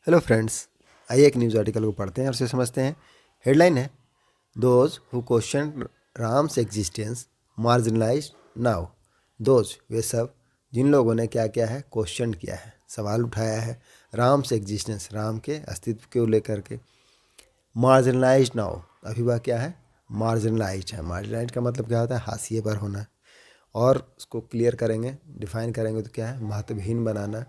Hello friends, आइए एक news article को पढ़ते हैं और उसे समझते हैं। हेडलाइन है, those who question Ram's existence marginalize now. Those वे सब जिन लोगों ने क्या किया है, क्वेश्चन किया है, सवाल उठाया है राम्स एग्जिस्टेंस, राम के अस्तित्व को लेकर के। मार्जिनलाइज नाउ, अभी वह क्या है, मार्जिनलाइज है। मार्जिनलाइज का मतलब क्या होता है, हाशिए पर होना। और उसको क्लियर करेंगे, डिफाइन करेंगे तो क्या है, महत्वहीन बनाना,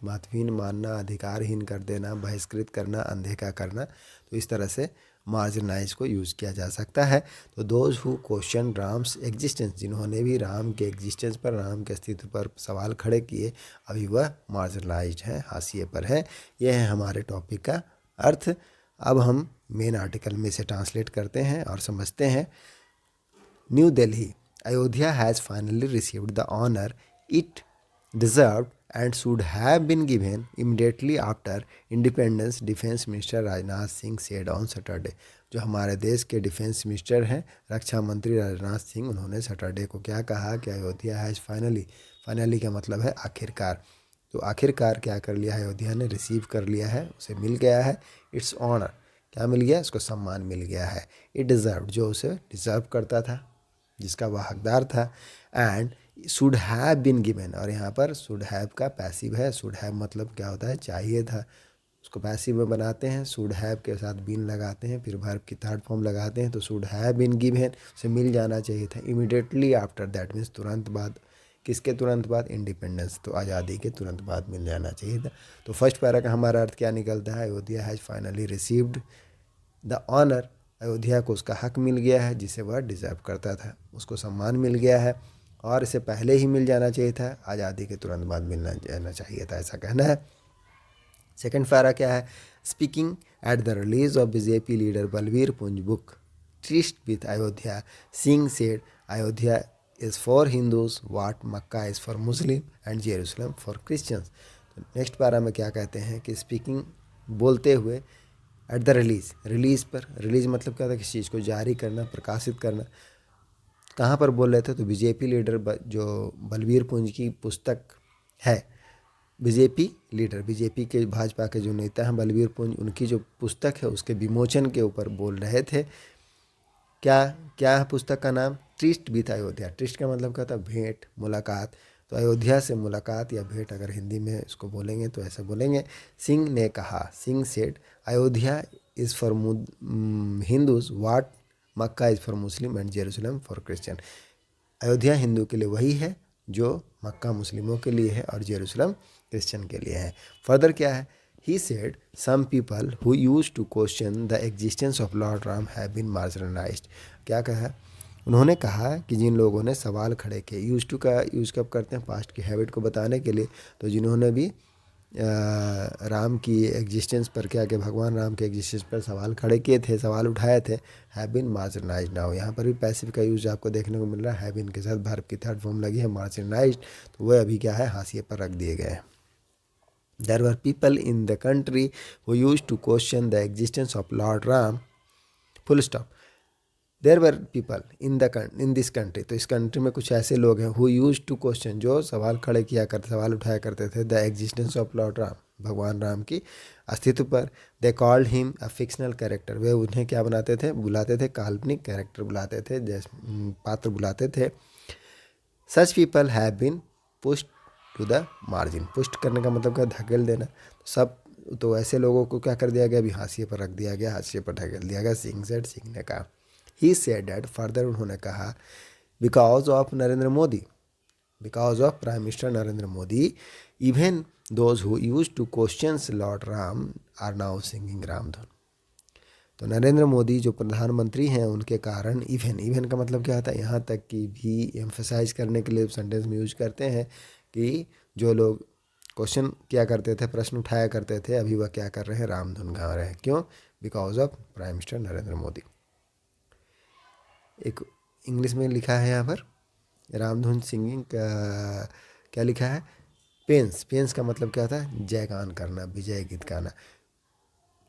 महत्वहीन मानना, अधिकारहीन कर देना, बहिष्कृत करना, अनदेखा करना। तो इस तरह से मार्जिनलाइज को यूज़ किया जा सकता है। तो those who question Ram's existence, जिन्होंने भी राम के एग्जिस्टेंस पर, राम के अस्तित्व पर सवाल खड़े किए, अभी वह मार्जिनलाइज है, हाशिए पर है। यह है हमारे टॉपिक का अर्थ। अब हम मेन आर्टिकल में से ट्रांसलेट करते हैं और समझते हैं। New Delhi, Ayodhya has finally received the honor it deserved and should have been given immediately after independence, Defense Minister Rajnath Singh said on Saturday। जो हमारे देश के डिफेंस मिनिस्टर हैं, रक्षा मंत्री राजनाथ सिंह, उन्होंने सैटरडे को क्या कहा कि अयोध्या हैज़ फाइनली, फाइनली का मतलब है आखिरकार। तो आखिरकार क्या कर लिया है, अयोध्या ने रिसीव कर लिया है, उसे मिल गया है इट्स ऑनर। क्या मिल गया, उसको सम्मान मिल गया है। इट डिज़र्व, जो उसे डिज़र्व करता था, जिसका वह हकदार था। And should have been given, और यहाँ पर शुड हैव का पैसिव है। शुड हैव मतलब क्या होता है, चाहिए था, उसको पैसिव में बनाते हैं। शुड हैव के साथ बीन लगाते हैं, फिर वर्ब की थर्ड फॉर्म लगाते हैं। तो शुड हैव बीन गिवन, उसे मिल जाना चाहिए था। इमीडिएटली आफ्टर, दैट मीन्स तुरंत बाद। किसके तुरंत बाद, इंडिपेंडेंस, तो आज़ादी के तुरंत बाद मिल जाना चाहिए था। तो फर्स्ट पैरा का हमारा अर्थ क्या निकलता है, Ayodhya has finally received the honour, Ayodhya को उसका हक मिल गया है जिसे वह डिज़र्व करता था, उसको सम्मान मिल गया है और इसे पहले ही मिल जाना चाहिए था, आज़ादी के तुरंत बाद मिलना जाना चाहिए था, ऐसा कहना है। सेकंड पैरा क्या है, speaking at the release of BJP leader Balbir Punj book tryst with Ayodhya, Singh said Ayodhya is for Hindus what Mecca is for Muslim and Jerusalem for Christians. तो नेक्स्ट पैरा में क्या कहते हैं कि स्पीकिंग, बोलते हुए, एट द रिलीज़, रिलीज़ पर, रिलीज़ मतलब क्या था, किसी चीज़ को जारी करना, प्रकाशित करना। कहाँ पर बोल रहे थे, तो बीजेपी लीडर जो बलवीर पुंज की पुस्तक है, बीजेपी लीडर, बीजेपी के, भाजपा के जो नेता हैं बलवीर पुंज, उनकी जो पुस्तक है उसके विमोचन के ऊपर बोल रहे थे। क्या क्या है पुस्तक का नाम, ट्रिस्ट विथ अयोध्या। ट्रिस्ट का मतलब क्या था, भेंट, मुलाकात। तो अयोध्या से मुलाकात या भेंट, अगर हिंदी में इसको बोलेंगे तो ऐसा बोलेंगे। सिंह ने कहा, Singh said Ayodhya is for Hindus what Mecca is for Muslim and Jerusalem for Christian. Ayodhya Hindu के लिए वही है जो मक्का मुस्लिमों के लिए है और जेरूसलम क्रिश्चियन के लिए है। फर्दर क्या है, he said some people who use to question the existence of Lord Ram have been marginalised. क्या कहा, उन्होंने कहा कि जिन लोगों ने सवाल खड़े किए, यूज टू का यूज़ कब करते हैं, पास्ट की हैबिट को बताने के लिए। तो जिन्होंने भी राम की एग्जिस्टेंस पर, क्या कि भगवान राम के एग्जिस्टेंस पर सवाल खड़े किए थे, सवाल उठाए थे, हैव बीन मार्जिनलाइज्ड नाउ। यहाँ पर भी पैसिव का यूज आपको देखने को मिल रहा है, हैव बीन के साथ वर्ब की थर्ड फॉर्म लगी है, मार्जिनलाइज्ड, तो वह अभी क्या है, हाशिए पर रख दिए गए हैं। There were people in the country who used to question the existence of Lord Ram, full stop। There were people in this country, तो इस कंट्री में कुछ ऐसे लोग हैं, हु यूज टू क्वेश्चन, जो सवाल खड़े किया करते, सवाल उठाया करते थे, the existence of Lord Ram, भगवान राम की अस्तित्व पर। They called him a fictional character, वे उन्हें क्या बनाते थे, बुलाते थे, काल्पनिक कैरेक्टर बुलाते थे, जैसे पात्र बुलाते थे। Such people have been pushed to the margin, पुष्ट करने का मतलब क्या, धकेल देना। सब, तो ऐसे लोगों को क्या कर दिया गया, अभी हाशिए पर रख दिया गया, हाशिए पर ढकेल दिया गया। सिंह सेड, सिंह ने कहा। ही सेड दैट, फर्दर उन्होंने कहा, because of Narendra Modi, because of prime minister Narendra Modi, even those who use to questions Lord Ram are now singing रामधुन। तो नरेंद्र मोदी जो प्रधानमंत्री हैं, उनके कारण, इवन, इवन का मतलब क्या होता है, यहाँ तक कि भी एम्फेसाइज करने के लिए सेंटेंस में यूज करते हैं कि जो लोग क्वेश्चन किया करते थे, प्रश्न उठाया करते थे, अभी वह क्या कर रहे हैं, रामधुन गा रहे हैं। क्यों, because of prime minister Narendra Modi. एक इंग्लिश में लिखा है यहाँ पर रामधुन सिंगिंग का, क्या लिखा है, पेंस, पेंस का मतलब क्या होता है, जयगान करना, विजय गीत गाना,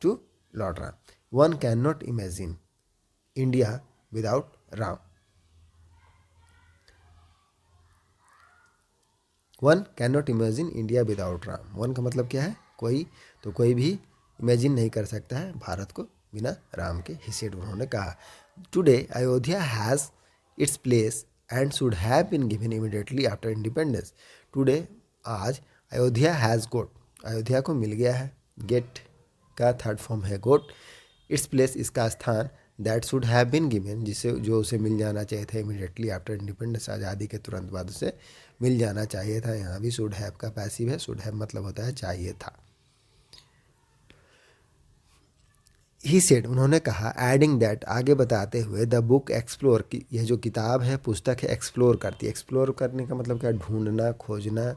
to Lord Ram. One can not imagine India without Ram, one can not imagine India without Ram. One का मतलब क्या है, कोई भी इमेजिन नहीं कर सकता है भारत को बिना राम के, ही सेड, उन्होंने कहा। Today Ayodhya has its place and should have been given immediately after independence. Today, आज, अयोध्या हैज़ गोट, अयोध्या को मिल गया है, गेट का थर्ड फॉर्म है गोट, इट्स प्लेस, इसका स्थान, that should have been given, जिसे जो उसे मिल जाना चाहिए था इमीडिएटली आफ्टर इंडिपेंडेंस, आज़ादी के तुरंत बाद उसे मिल जाना चाहिए था। यहाँ भी शुड हैव का पैसिव है, शुड हैव मतलब होता है चाहिए था। ही सेड, उन्होंने कहा, एडिंग दैट, आगे बताते हुए, द बुक एक्सप्लोर, की यह जो किताब है, पुस्तक है, एक्सप्लोर करती है। एक्सप्लोर करने का मतलब क्या, ढूंढना, खोजना,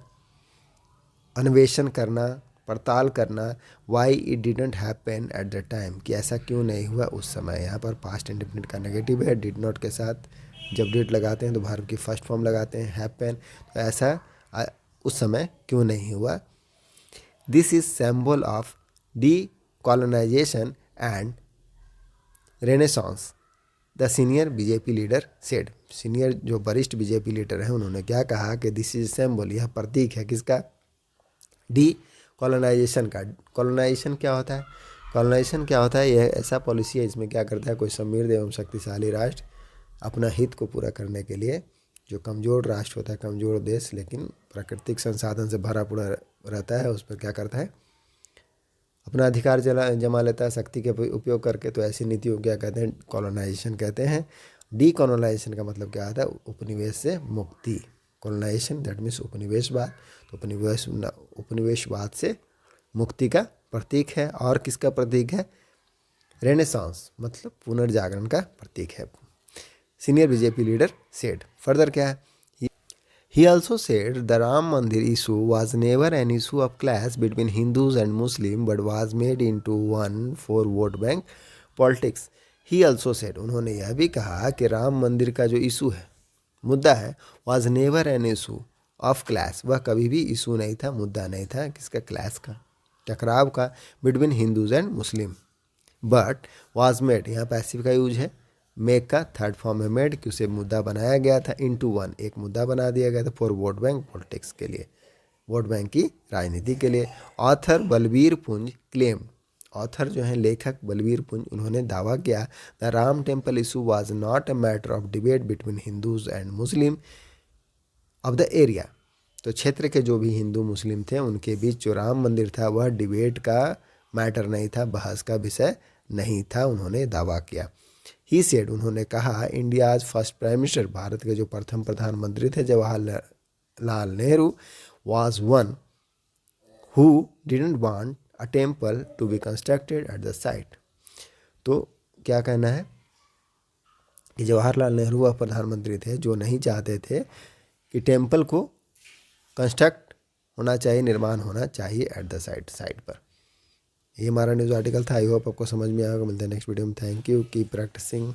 अन्वेषण करना, पड़ताल करना। Why it didn't happen at the time, कि ऐसा क्यों नहीं हुआ उस समय। यहाँ पर पास्ट इंडेफिनिट का नेगेटिव है, डिड नॉट के साथ जब डिड लगाते हैं तो वर्ब की फर्स्ट फॉर्म लगाते हैं, हैपन, तो ऐसा उस समय क्यों नहीं हुआ। This is symbol of decolonisation and renaissance, the senior BJP leader said, senior जो वरिष्ठ बीजेपी लीडर हैं उन्होंने क्या कहा कि दिस इज सिंबल, यह प्रतीक है किसका, डी कॉलोनाइजेशन का। कॉलोनाइजेशन क्या होता है, कॉलोनाइजेशन क्या होता है, यह ऐसा पॉलिसी है इसमें क्या करता है, कोई समृद्ध एवं शक्तिशाली राष्ट्र अपना हित को पूरा करने के लिए, जो कमज़ोर राष्ट्र होता है, कमज़ोर देश, लेकिन प्राकृतिक संसाधन से भरा पूरा रहता है, उस पर क्या करता है, अपना अधिकार जमा लेता है शक्ति के उपयोग करके। तो ऐसी नीतियों को क्या कहते हैं, कॉलोनाइजेशन कहते हैं। डी कॉलोनाइजेशन का मतलब क्या होता है, उपनिवेश से मुक्ति। कॉलोनाइजेशन दैट मीन्स उपनिवेशवाद, तो उपनिवेशवाद से मुक्ति का प्रतीक है। और किसका प्रतीक है, रेनेसांस मतलब पुनर्जागरण का प्रतीक है। Senior BJP leader said, further क्या है, he also said the Ram Mandir issue was never an issue of clash between Hindus and Muslims but was made into one for vote bank politics. He also said, उन्होंने यह भी कहा कि राम मंदिर का जो इशू है, मुद्दा है, was never an issue of clash, वह कभी भी इशू नहीं था, मुद्दा नहीं था, किसका, क्लैश का, टकराव का, between Hindus and Muslim, but was made, यहाँ पैसिव का यूज है, मेक का थर्ड फॉर्म है मेड, कि उसे मुद्दा बनाया गया था, इनटू वन, एक मुद्दा बना दिया गया था, फॉर वोट बैंक पॉलिटिक्स के लिए, वोट बैंक की राजनीति के लिए। ऑथर बलबीर पुंज क्लेम, ऑथर जो है लेखक बलबीर पुंज, उन्होंने दावा किया, the Ram temple issue was not a matter of debate between Hindus and Muslim of the area, तो क्षेत्र के जो भी हिंदू मुस्लिम थे उनके बीच जो राम मंदिर था वह डिबेट का मैटर नहीं था, बहस का विषय नहीं था, उन्होंने दावा किया। ही सेड, उन्होंने कहा, India's first prime minister, Bharat के जो प्रथम प्रधानमंत्री थे Jawaharlal Nehru, was one who didn't want a temple to be constructed at the site. तो क्या कहना है कि जवाहरलाल नेहरू वह प्रधानमंत्री थे जो नहीं चाहते थे कि टेम्पल को कंस्ट्रक्ट होना चाहिए, निर्माण होना चाहिए एट द साइट पर। ये हमारा न्यूज़ आर्टिकल था। आई होप आपको समझ में आएगा। मिलते हैं नेक्स्ट वीडियो में। Thank you, keep practising.